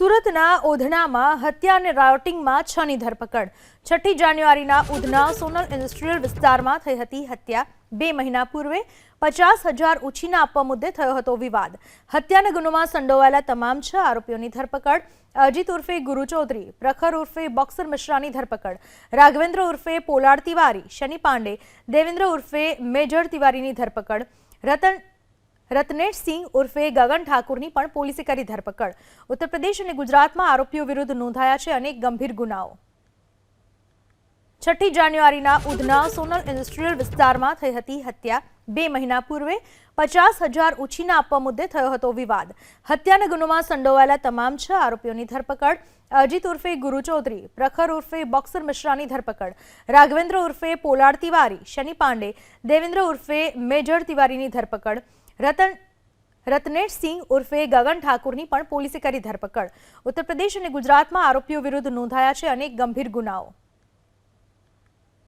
સુરતના ઉધનામાં હત્યા અને રાયોટિંગમાં 6 ની ધરપકડ। 6 જાન્યુઆરીના ઉધના સોનલ ઇન્ડસ્ટ્રીયલ વિસ્તારમાં થઈ હતી હત્યા। 2 મહિના પૂર્વે 50,000 ઉછીના આપવા મુદ્દે થયો હતો વિવાદ। હત્યાના ગુનામાં સંડોવાયેલા તમામ 6 આરોપીઓની ધરપકડ। અજીત ઉર્ફે ગુરુ ચૌધરી, પ્રખર ઉર્ફે બોક્સર મિશ્રાની ધરપકડ, રાઘવેન્દ્ર ઉર્ફે પોલાડ તિવારી, શનિ પાંડે, દેવેન્દ્ર ઉર્ફે મેજર તિવારીની ધરપકડ, રત્નેશ સિંહ ઉર્ફે ગગન ઠાકુરની પણ પોલીસે કરી ધરપકડ। ઉત્તર પ્રદેશ અને ગુજરાતમાં આરોપીઓ વિરુદ્ધ નોંધાયા છે અનેક ગંભીર ગુનાઓ। 6 જાન્યુઆરીના ઉધના સોનલ ઇન્ડસ્ટ્રીયલ વિસ્તારમાં થઈ હતી હત્યા। 2 મહિના પૂર્વે 50,000 ઉછીના આપવા મુદ્દે થયો હતો વિવાદ। હત્યાના ગુનામાં સંડોવાયેલા તમામ 6 આરોપીઓની ધરપકડ। અજીત ઉર્ફે ગુરુ ચૌધરી, પ્રખર ઉર્ફે બોક્સર મિશ્રાની ધરપકડ, રાઘવેન્દ્ર ઉર્ફે પોલાડ તિવારી, શનિ પાંડે, દેવેન્દ્ર ઉર્ફે મેજર તિવારીની ધરપકડ, રત્નેશ સિંહ ઉર્ફે ગગન ઠાકુરની પણ પોલીસે કરી ધરપકડ। ઉત્તર પ્રદેશ અને ગુજરાતમાં આરોપીઓ વિરુદ્ધ નોંધાયા છે અનેક ગંભીર ગુનાઓ।